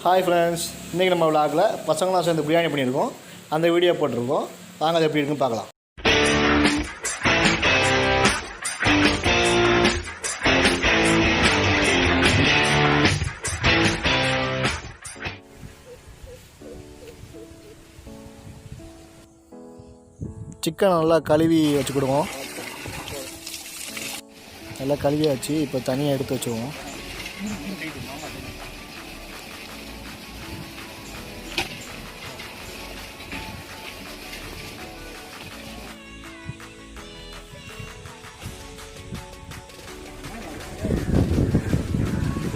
Hi friends, இன்றைக்கி நம்ம விளாகில் பசங்களாம் சேர்ந்து பிரியாணி பண்ணியிருக்கோம். அந்த வீடியோ போட்டிருக்கோம். வாங்க அது எப்படி இருக்குன்னு பார்க்கலாம். சிக்கன் நல்லா கழுவி வச்சுக்கிடுவோம். நல்லா கழுவியாச்சு. இப்போ தனியாக எடுத்து வச்சுக்குவோம்.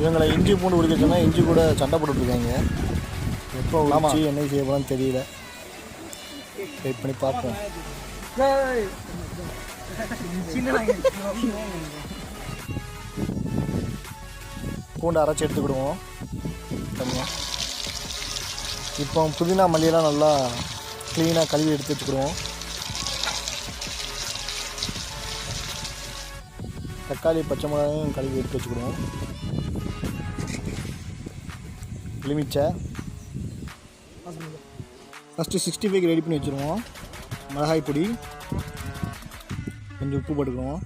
இவங்களை இஞ்சி பூண்டு உரிக்க சொன்னால் இஞ்சி கூட சண்டை போட்டுட்ருக்காங்க. எப்போ உரிச்சு என்ன செய்ய போகிறான்னு தெரியல. வெயிட் பண்ணி பார்ப்போம். பூண்டு அரைச்சி எடுத்துக்கிடுவோம் தனியாக. இப்போ புதினா மல்லியெல்லாம் நல்லா க்ளீனாக கழுவி எடுத்து வச்சுக்கிடுவோம். தக்காளி பச்சை மிளகாயும் கழுவி எடுத்து வச்சுக்கிடுவோம். எலுமிச்சை ஃபஸ்ட்டு 65 ரெடி பண்ணி வச்சுருவோம். மிளகாய் பொடி, கொஞ்சம் உப்பு போட்டுக்குவோம்.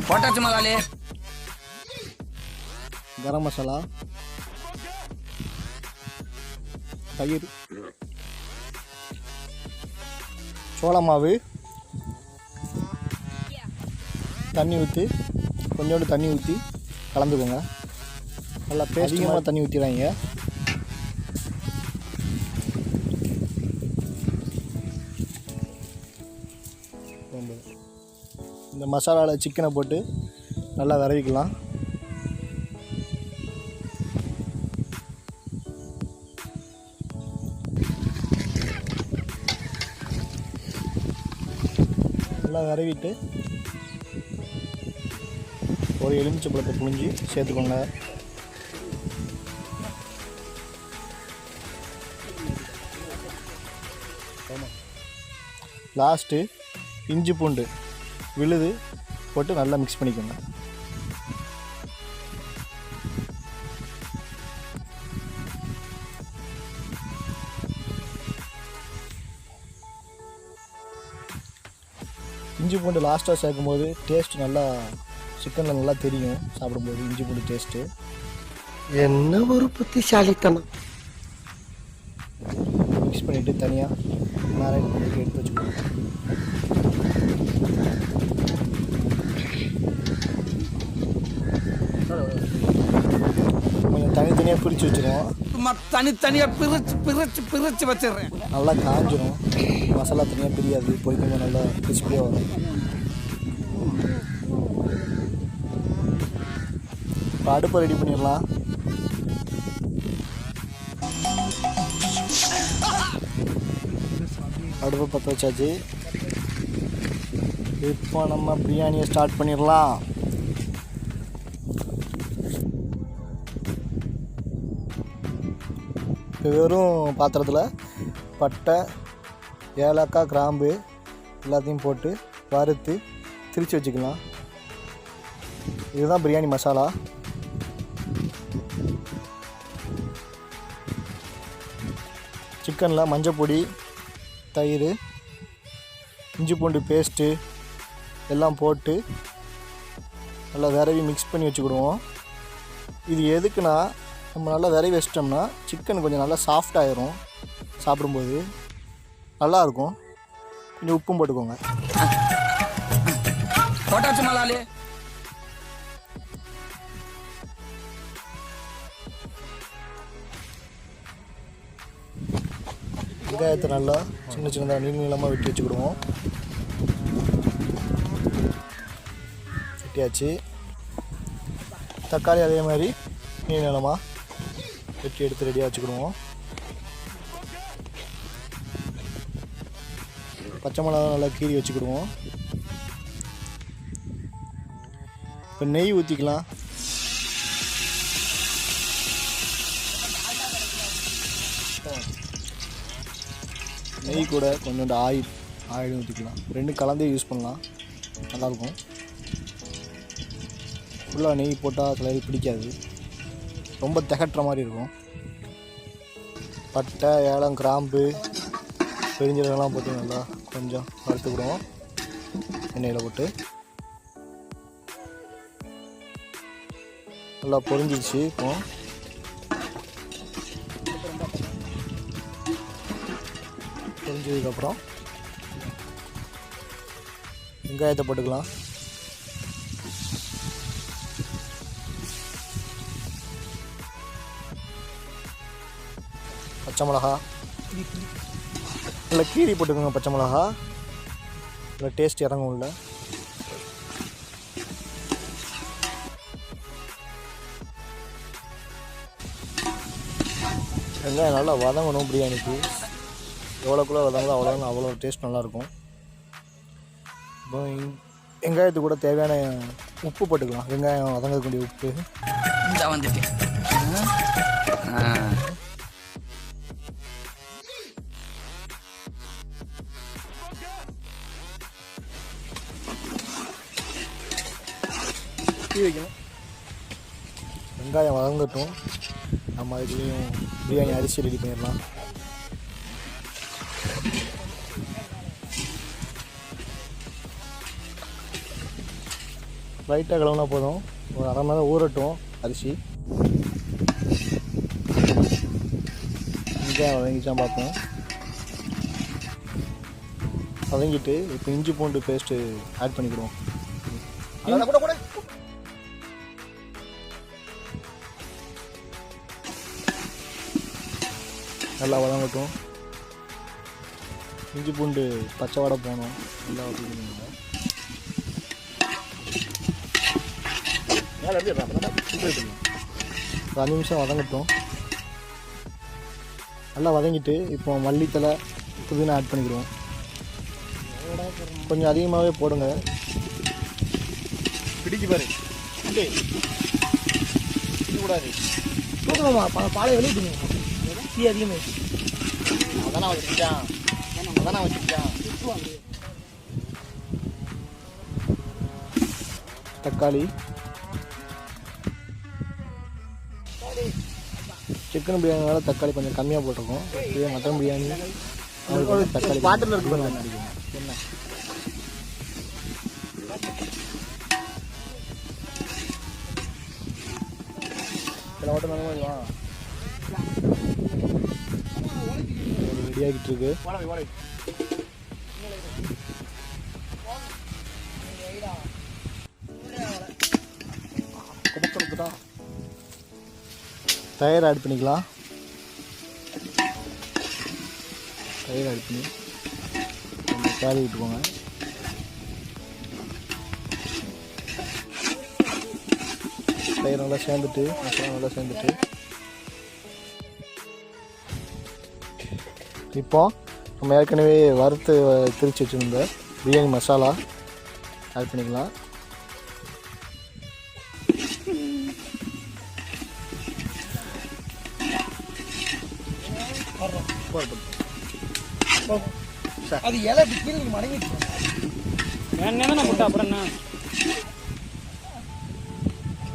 போட்டாச்சு மகாலே. கரம் மசாலா, தயிர், சோள மாவு, தண்ணி ஊற்றி கொஞ்சோண்டு தண்ணி ஊற்றி கலந்துக்கோங்க. நல்லா அதிகமாக தண்ணி ஊற்றிடுறாங்க. இந்த மசாலாவில் சிக்கனை போட்டு நல்லா விரவிக்கலாம். நல்லா விரவிட்டு ஒரு எலுமிச்சை பழத்தை புழிஞ்சி சேர்த்துக்கோங்க. லாஸ்ட்டு இஞ்சி பூண்டு விழுது போட்டு நல்லா மிக்ஸ் பண்ணிக்கோங்க. இஞ்சி பூண்டு லாஸ்ட்டாக சேர்க்கும்போது டேஸ்ட் நல்லா சிக்கனில் நல்லா தெரியும். சாப்பிடும்போது இஞ்சி பூண்டு டேஸ்ட்டு. என்ன ஒரு புத்திசாலித்தனம். மிக்ஸ் பண்ணிவிட்டு தனியாக மேரினேட் பண்ணிட்டு எடுத்து வச்சுக்கோங்க. கொஞ்சம் தனித்தனியாக பிரித்து வச்சுருவோம். தனித்தனியாக பிரிச்சு வச்சிடுறேன். நல்லா காஞ்சிடும். மசாலா தனியாக பிரியாது. பொரிக்கும்போது நல்லா கிறிஸ்பியாக வரும். இப்போ அடுப்பை ரெடி பண்ணிடலாம். அடுப்பை பற்ற வச்சாச்சு. இப்போ நம்ம பிரியாணியை ஸ்டார்ட் பண்ணிடலாம். இப்போ வெறும் பாத்திரத்தில் பட்டை, ஏலக்காய், கிராம்பு எல்லாத்தையும் போட்டு வறுத்து திரித்து வச்சுக்கலாம். இதுதான் பிரியாணி மசாலா. சிக்கனில் மஞ்சள் பொடி, தயிர், இஞ்சி பூண்டு பேஸ்ட்டு எல்லாம் போட்டு நல்லா விரவி மிக்ஸ் பண்ணி வச்சுக்கிடுவோம். இது எதுக்குன்னா, நம்ம நல்லா விரவி வச்சிட்டோம்னா சிக்கன் கொஞ்சம் நல்லா சாஃப்டாகிடும். சாப்பிடும்போது நல்லாயிருக்கும். கொஞ்சம் உப்பும் போட்டுக்கோங்க. போட்டாச்சு மலாலே. வெங்காயத்தை நல்லா சின்ன சின்னதாக நீளமாக வெட்டி வச்சுக்கிடுவோம். வெட்டியாச்சு. தக்காளி அதே மாதிரி நீளமாக வெட்டி எடுத்து ரெடியாக வச்சுக்கிடுவோம். பச்சை மிளகா நல்லா கீறி வச்சுக்கிடுவோம். இப்போ நெய் ஊற்றிக்கலாம். நெய் கூட கொஞ்சோண்டு ஆயில் ஊற்றிக்கலாம். ரெண்டும் கலந்தே யூஸ் பண்ணலாம், நல்லாயிருக்கும். ஃபுல்லாக நெய் போட்டால் சிலருக்கு பிடிக்காது. ரொம்ப திகட்டுற மாதிரி இருக்கும். பட்டை, ஏலம், கிராம்பு, பெருஞ்சீரகம்லாம் போட்டு நல்லா கொஞ்சம் வறுத்துக்கிடுவோம் எண்ணெயில் போட்டு. நல்லா பொரிஞ்சிடுச்சு. இப்போ பொரிஞ்சதுக்கப்புறம் வெங்காயத்தை போட்டுக்கலாம். பச்சை மிளகா நல்லா கீரி போட்டுக்கோங்க. பச்சை மிளகா நல்லா டேஸ்ட் இறங்கும் உள்ள. வெங்காயம் நல்லா வதங்கணும். பிரியாணிக்கு எவ்வளோக்குள்ளே வதங்கலாம் அவ்வளோ டேஸ்ட் நல்லாயிருக்கும். இப்போ வெங்காயத்துக்கு கூட தேவையான உப்பு போட்டுக்கலாம். வெங்காயம் வதங்கக்கூடிய உப்பு இந்த வந்துட்டு வைக்கணும். வெங்காயம் வதங்கட்டும். நம்ம இதுலேயும் பிரியாணி அரிசி ரெடி பண்ணிடலாம். லைட்டாக கிளம்புனா போதும். ஒரு அரை மணி நேரம் ஊறட்டும் அரிசி. வெங்காயம் வதங்கிச்சான் பார்ப்போம். வதங்கிட்டு இப்போ இஞ்சி பூண்டு பேஸ்ட்டு ஆட் பண்ணிக்கிடுவோம். நல்லா வதங்கட்டும். இஞ்சி பூண்டு பச்சை வாடை போகணும். நல்லா வதக்கிடுங்க. 5 நிமிஷம் வதங்கட்டும். நல்லா வதங்கிட்டு இப்போ மல்லித்தலை, புதினா ஆட் பண்ணிக்கிடுவோம். கொஞ்சம் அதிகமாகவே போடுங்க. பிடிச்சி பாரு கூடாது. தூக்கணுமா? பாலை வெளியே தீ அதிகமாக அதானே வச்சுருக்கான். தக்காளி, சிக்கன் பிரியாணினால தக்காளி கொஞ்சம் கம்மியாக போட்டிருக்கோம். இதே மட்டன் பிரியாணி தக்காளி பாட்டில் இருக்கு. என்ன ஓட்டம் ரெடி ஆகிட்டு இருக்கு. தயிர் ஆட் பண்ணிக்கலாம். தயிர் ஆட் பண்ணி கொஞ்சம் கேரி விட்டுக்கோங்க. தயிர் நல்லா சேர்ந்துட்டு மசாலா நல்லா சேர்ந்துட்டு இப்போ நம்ம ஏற்கனவே வறுத்து திரிச்சு வச்சுருந்த பிரியாணி மசாலா ஆட் பண்ணிக்கலாம். அது இலை கீழே மடங்கிட்டு அப்புறம் என்ன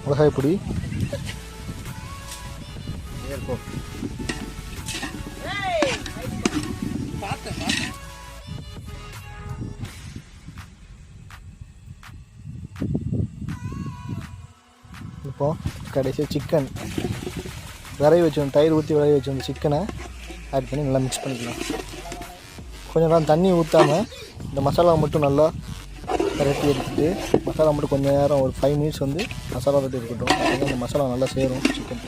மிளகாய் பொடி, இப்போ கடைசியாக சிக்கன் விரைவி வச்சோம். தயிர் ஊற்றி விரைவி வச்சோம். சிக்கனை ஆட் பண்ணி நல்லா மிக்ஸ் பண்ணிக்கலாம். கொஞ்சம் நேரம் தண்ணி ஊற்றாமல் இந்த மசாலா மட்டும் நல்லா பரட்டி எடுத்துட்டு மசாலா மட்டும் கொஞ்சம் நேரம் ஒரு 5 மினிட்ஸ் வந்து மசாலா பரட்டி இருக்கட்டும். அப்போ அந்த மசாலா நல்லா சேரும் சிக்கன்.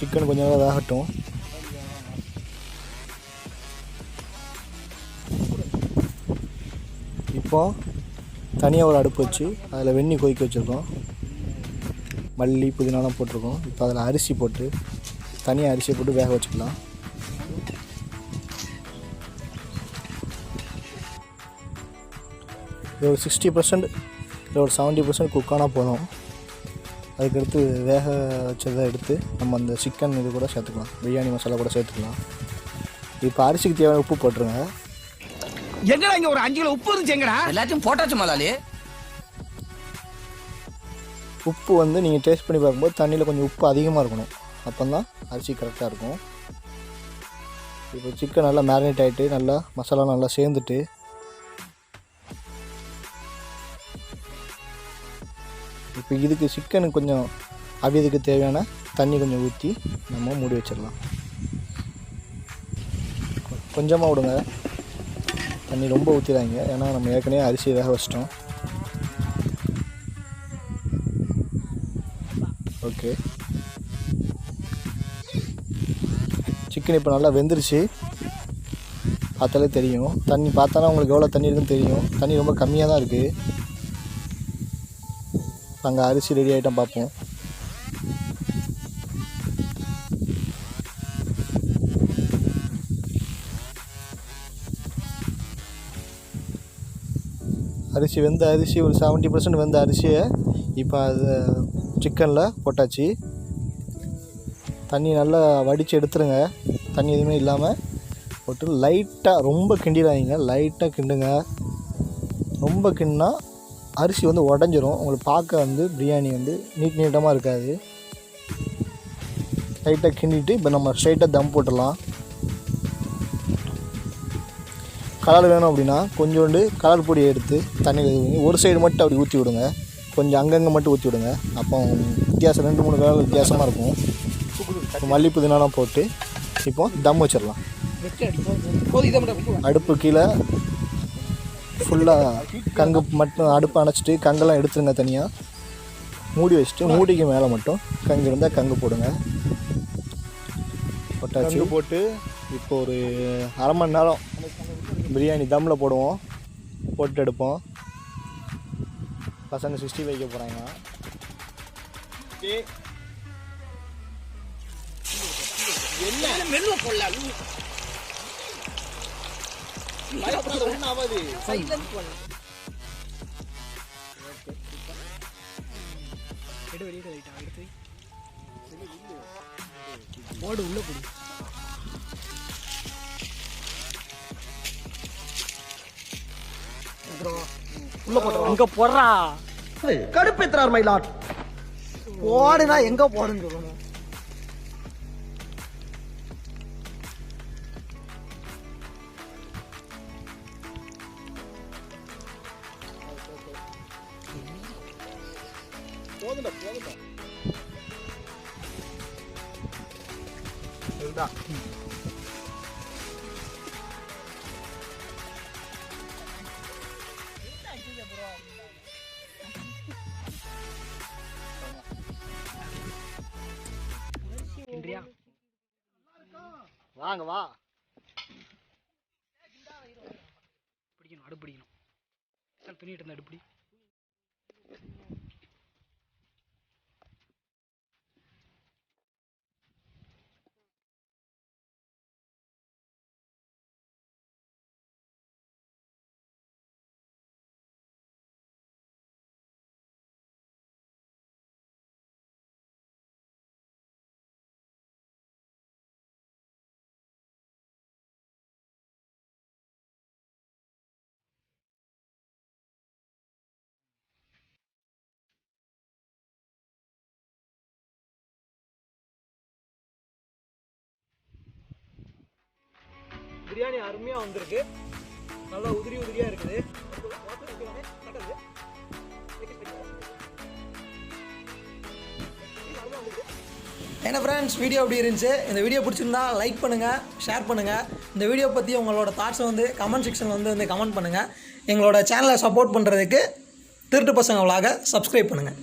சிக்கன் கொஞ்சம் நேரம் வேகட்டும். இப்போ தனியாக ஒரு அடுப்பு வச்சு அதில் வெந்நீர் கொதிக்க வச்சுருக்கோம். மல்லி, புதினாலாம் போட்டிருக்கோம். இப்போ அதில் அரிசி போட்டு தனியாக அரிசியை போட்டு வேக வச்சுக்கலாம். இது ஒரு 60% இல்லை ஒரு 70% குக் ஆனால் போதும். அதுக்கடுத்து வேக வச்சதை எடுத்து நம்ம அந்த சிக்கன் இது கூட சேர்த்துக்கலாம். பிரியாணி மசாலா கூட சேர்த்துக்கலாம். இப்போ அரிசிக்கு தேவையான உப்பு போட்டுருங்க. எங்கடா இங்க ஒரு 5 கிலோ உப்பு இருந்துச்சு எங்கடா? எல்லாத்தையும் போட்டாச்சு முதலாளி. உப்பு வந்து நீங்கள் டேஸ்ட் பண்ணி பார்க்கும்போது தண்ணியில் கொஞ்சம் உப்பு அதிகமாக இருக்கணும். அப்போ தான் அரிசி கரெக்டாக இருக்கும். இப்போ சிக்கன் நல்லா மேரினேட் ஆகிட்டு நல்லா மசாலா நல்லா சேர்ந்துட்டு இப்போ இதுக்கு சிக்கனுக்கு கொஞ்சம் அவியதுக்கு தேவையான தண்ணி கொஞ்சம் ஊற்றி நம்ம மூடி வச்சிடலாம். கொஞ்சமாக விடுங்க, தண்ணி ரொம்ப ஊற்றிடாங்க. ஏன்னா நம்ம ஏற்கனவே அரிசி வேக வச்சிட்டோம். ஓகே, சிக்கன் இப்போ நல்லா வெந்துருச்சு. பார்த்தாலே தெரியும், தண்ணி பார்த்தாலும் உங்களுக்கு எவ்வளோ தண்ணி இருக்குன்னு தெரியும். தண்ணி ரொம்ப கம்மியாக தான் இருக்குது. அங்கே அரிசி ரெடி ஆகிட்டோம், பார்ப்போம். அரிசி ஒரு 70% வெந்த அரிசியை இப்போ அது சிக்கனில் போட்டாச்சு. தண்ணி நல்லா வடித்து எடுத்துருங்க, தண்ணி எதுவுமே இல்லாமல் போட்டு லைட்டாக, ரொம்ப கிண்டிடாதீங்க, லைட்டாக கிண்டுங்க. ரொம்ப கிண்டினா அரிசி வந்து உடஞ்சிரும். உங்களுக்கு பார்க்க வந்து பிரியாணி வந்து நீட்டமாக இருக்காது. லைட்டாக கிண்டிட்டு இப்போ நம்ம ஸ்ட்ரைட்டாக தம் போட்டுடலாம். கலர் வேணும் அப்படின்னா கொஞ்சோண்டு கலர் பொடியை எடுத்து தண்ணியில் ஒரு சைடு மட்டும் அப்படி ஊற்றி விடுங்க. கொஞ்சம் அங்கங்கே மட்டும் ஊற்றி விடுங்க. அப்போ வித்தியாசம் 2-3 கலர் வித்தியாசமாக இருக்கும். மல்லி புதினாலாம் போட்டு இப்போ தம் வச்சிடலாம். அடுப்பு கீழே ஃபுல்லாக கங்கு மட்டும் அடுப்பு அணைச்சிட்டு கங்கெல்லாம் எடுத்துருங்க. தனியாக மூடி வச்சுட்டு மூடிக்கு மேலே மட்டும் கங்கு இருந்தால் கங்கு போடுங்க. போட்டாச்சு. போட்டு இப்போ ஒரு அரை மணி நேரம் பிரியாணி தம்மில் போடுவோம். போட்டு எடுப்போம். பசங்க 60 வைக்க போகிறாங்க. போடு உள்ள போடு. உள்ள போடுறா, அங்க போடுறா. கடுப்பேத்துறார் மயிலாட். போடுனா எங்க போடுன்னு சொல்லணும். போதுடா. இதுதான். வாங்க வா. பிடிக்கணும், அடுப்பு பிடிக்கணும். துணிட்டு இருந்த அடுப்படி. பிரியாணி அருமையாக வந்திருக்கு. நல்லா உதிரியாக இருக்குது. என்ன ஃப்ரெண்ட்ஸ், வீடியோ எப்படி இருந்துச்சு? இந்த வீடியோ பிடிச்சிருந்தா லைக் பண்ணுங்கள், ஷேர் பண்ணுங்கள். இந்த வீடியோ பற்றி உங்களோட தாட்ஸை வந்து கமெண்ட் செக்ஷனில் வந்து கமெண்ட் பண்ணுங்கள். எங்களோட சேனலை சப்போர்ட் பண்ணுறதுக்கு திருட்டு பசங்க vlog சப்ஸ்கிரைப் பண்ணுங்கள்.